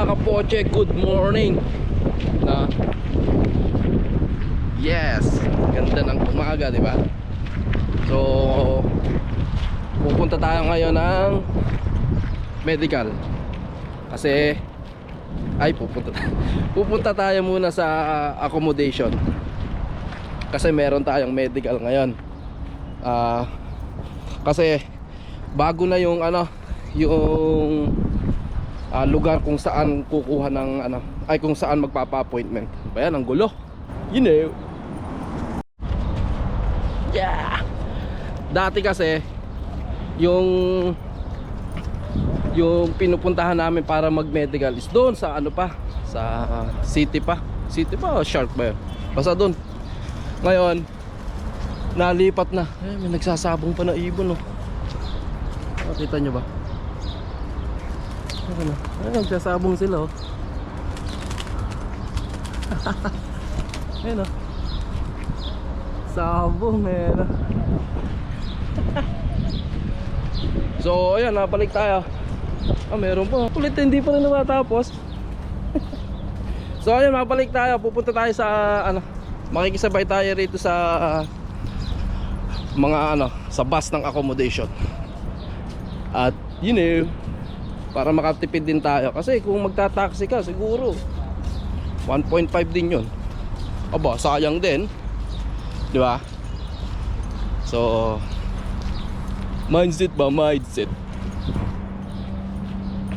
mga kapoche, good morning na. Yes, ganda ng umaga, di ba? So pupunta tayo ngayon ng medical. Kasi pupunta tayo muna sa accommodation. Kasi meron tayong medical ngayon. Kasi bago na yung yung lugar kung saan kukuha ng kung saan magpapa-appointment. Ayan, ang gulo. You know. Yeah. Dati kasi yung pinupuntahan namin para mag-medical is doon sa sa city pa o Shark ba yun? Basta doon. Ngayon nalipat na. May nagsasabong pa na ibon, oh. Nakita nyo ba? Nagsasabong sila, oh. Ayun, oh. Sabong, So ayan, napalik tayo. Meron pa. Ulit, hindi pa rin natatapos. So ayan, mapalik tayo. Pupunta tayo sa makikisabay tayo rito sa mga sa bus ng accommodation. At you know, para makatipid din tayo. Kasi kung magta-taxi ka, siguro 1.5 din yun. Aba, sayang din, di ba? So mindset ba? Mindset.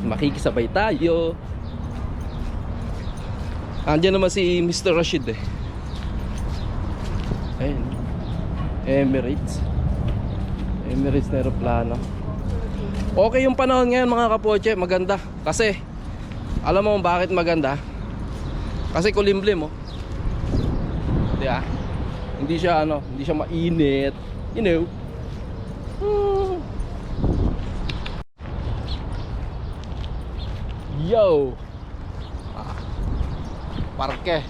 Makikisabay tayo. Andiyan naman si Mr. Rashid, eh. Ayun, Emirates na aeroplano. Okay yung panahon ngayon, mga kapoche. Maganda. Kasi alam mo bakit maganda? Kasi kulimlim, oh. Di ba? Hindi siya mainit, you know. Yo. Parke.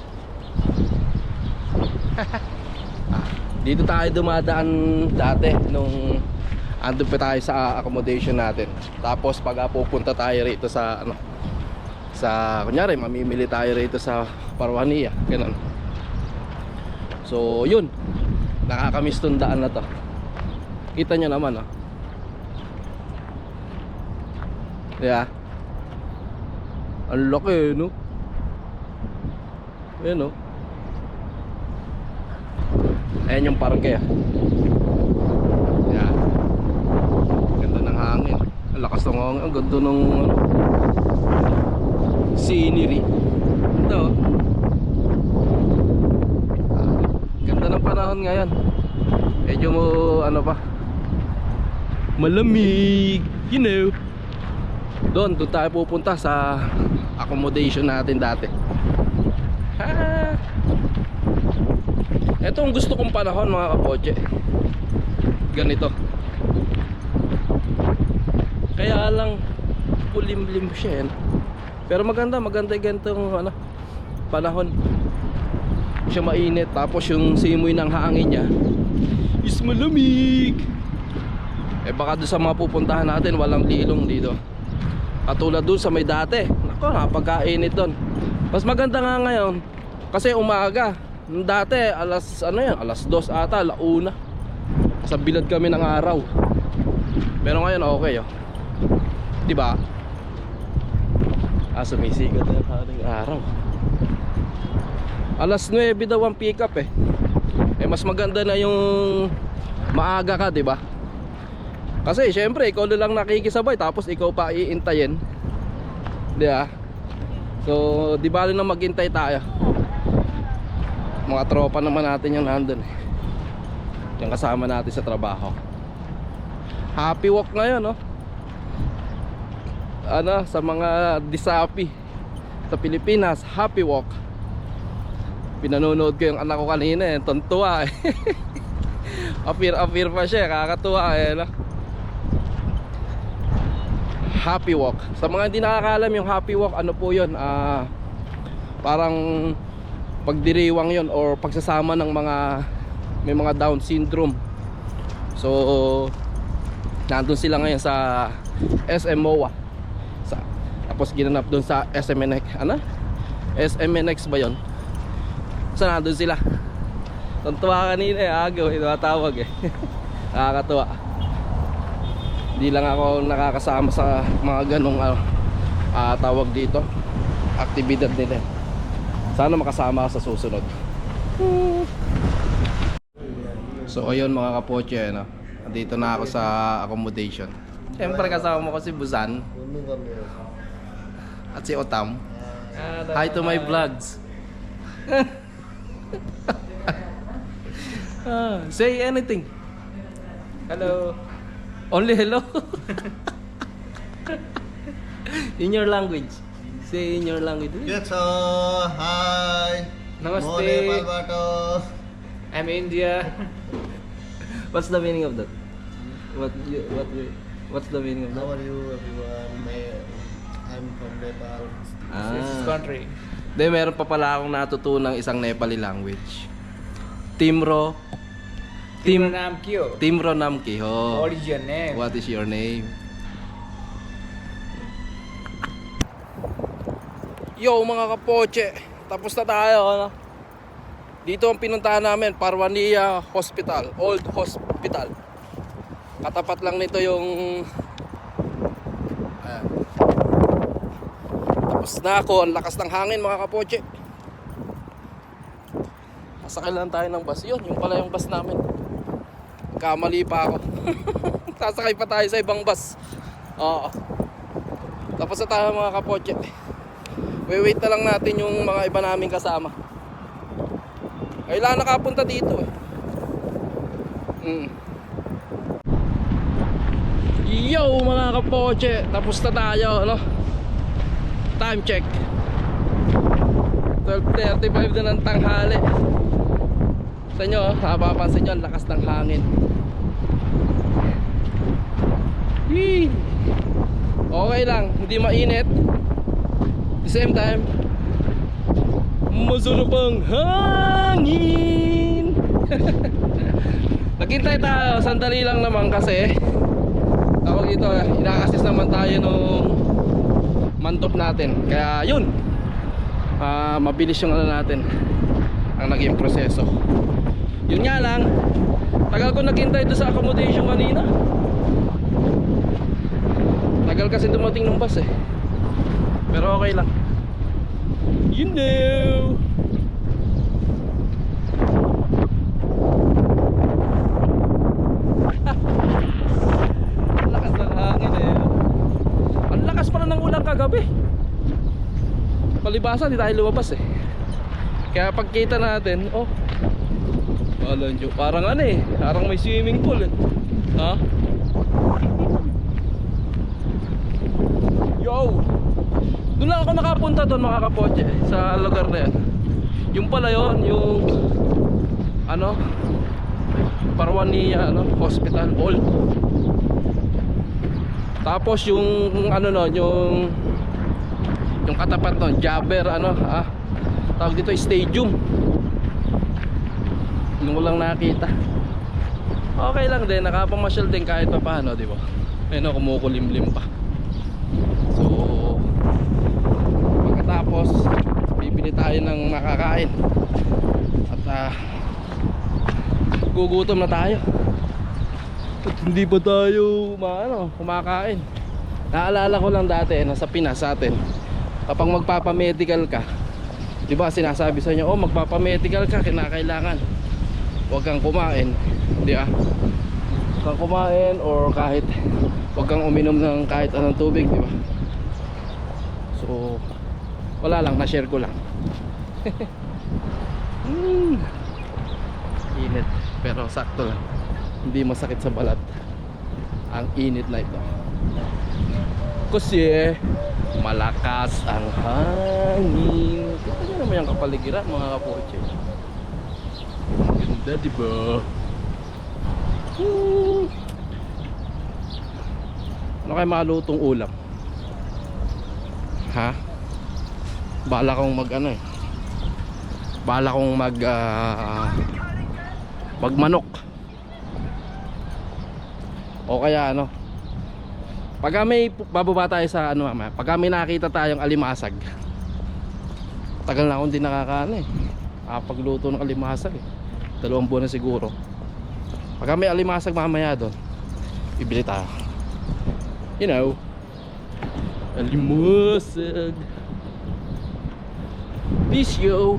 Dito tayo dumadaan dati nung andun pa tayo sa accommodation natin. Tapos pag pupunta tayo rito sa kunyari mamimili tayo rito sa Parwania, ganun. So yun, nakakamiss tong daan na to. Kita nyo naman, oh. Yeah. Ang laki, no? Ayan, oh. Ayan yung parke, ah. Yeah. Ganda ng hangin. Ang lakas ng hangin. Ang ganda ng scenery. Ito, oh. Ganda ng panahon ngayon. Medyo pa, malamig, you know. Doon tayo pupunta sa accommodation natin dati. Ito ang gusto kong panahon, mga kapoche. Ganito. Kaya lang kulimlim siya, pero maganda ganitong panahon. Siya mainit, tapos yung simoy ng hangin niya is malamig. Baka doon sa mga pupuntahan natin walang ilong dito, katulad doon sa may dati. Nako, napagkainit doon. Mas maganda nga ngayon kasi umaga. Dati alas 2 ata, 1:00. Sa bilad kami ng araw. Pero ngayon okay, oh. Diba? Sumisigat na ating araw. Alas 9 daw ang pick up, eh. Mas maganda na yung maaga ka, diba? Kasi syempre ikaw na lang nakikisabay, tapos ikaw pa iintayin, diba? So di bali na maghintay tayo. Mga tropa naman natin yung nandun, yung kasama natin sa trabaho. Happy walk ngayon, no? Sa mga disapi sa Pilipinas, happy walk. Pinanonood ko yung anak ko kanina, tontuwa, eh. Appear pa siya, kakatuwa, eh, no? Happy walk. Sa mga hindi nakakalam, yung happy walk, po yun? Parang pagdiriwang yun, or pagsasama ng may mga Down syndrome. So nandun sila ngayon sa SM MOA, Tapos ginanap doon sa SMNX. Ano? SMNX ba yun? So nandun sila. Tuntua kanina eh, agaw, tawag eh. Nakakatuwa. Hindi lang ako nakakasama sa mga ganong tawag dito, aktibidad nila. Sana makasama ako sa susunod. So ayun mga kapoche, no? Dito na ako sa accommodation. Siyempre kasama mo ko si Busan at si Otam. Hi to my vlogs. Say anything. Hello. Only hello. In your language. Say in your language. Ketso, hi. Namaste. Mo Nepal bato. I'm India. What's the meaning of that? What's the meaning of How that? are you everyone? I'm from Nepal. This is country. De, meron pa pala akong natutunang isang Nepali language. Timro. Timro naam kyo? Timro Namki ho. What is your name? What is your name? Yo mga kapoche, tapos na tayo, ano? Dito ang pinuntahan namin, Parwania Hospital, Old Hospital. Katapat lang nito yung ayan. Tapos na ako, ang lakas ng hangin mga kapoche. Sasakay lang tayo ng bus. Yun, yung pala yung bus namin. Kamali pa ako. Sasakay pa tayo sa ibang bus. Oo. Tapos na tayo mga kapoche. Wait na lang natin yung mga iba naming kasama. Kailangan nakapunta dito eh. Yo mga kapoche, tapos na tayo, ano? Time check 12:35 na ng tanghali. Sa inyo, napapansin nyo, ang lakas ng hangin. Yee! Okay lang, hindi mainit. At the same time, masarap ang hangin. Naghintay tayo, sandali lang naman kasi tawag dito, ina-assist naman tayo nung mantop natin. Kaya yun, mabilis yung ano natin, ang naging proseso. Yun nga lang, tagal ko naghintay doon sa accommodation kanina. Tagal kasi dumating ng bus eh. Pero okay lang. You know. Ang lakas ng hangin eh. Ang lakas pala ng ulan kagabi. Palibasa di tayo lumabas eh. Kaya pagkita natin, oh, parang ano eh, parang may swimming pool eh. Ha? Yo! Doon lang ako nakapunta doon mga kapoche, sa lugar na yan. Yung pala yun, yung ano, Parwania ano, Hospital Old. Tapos yung ano no, yung katapat no, Jabber ano, tawag dito stadium. Nung lang nakita. Okay lang din, nakapamasyal din kahit pa paano, di ba? Ayun, kumukulimlim pa. So, pagkatapos bibili tayo ng makakain. At gugutom na tayo. At hindi pa tayo kumakain. Naalala ko lang dati nasa Pinas atin, kapag magpapamedical ka, di ba sinasabi sa inyo, oh magpapamedical ka, kinakailangan huwag kang kumain, di ba? Huwag kang kumain or kahit huwag kang uminom ng kahit anong tubig, di ba? So wala lang, na-share ko lang. Init pero sakto lang, hindi masakit sa balat ang init na ito kasi malakas ang hangin. Kita nyo naman yung kapaligiran mga kapoche. Ganda diba? Ano kayo malutong ulam? Ha? Bala kong bala kong magmanok o kaya Pagka may bababa tayo sa ano mamaya, pagka may nakita tayong alimasag, tagal na akong di nakakaano eh, pagluto ng alimasag eh, 2 buwan na siguro. Pagka may alimasag mamaya doon, bibili tayo. You know, alimasag. Peace yo.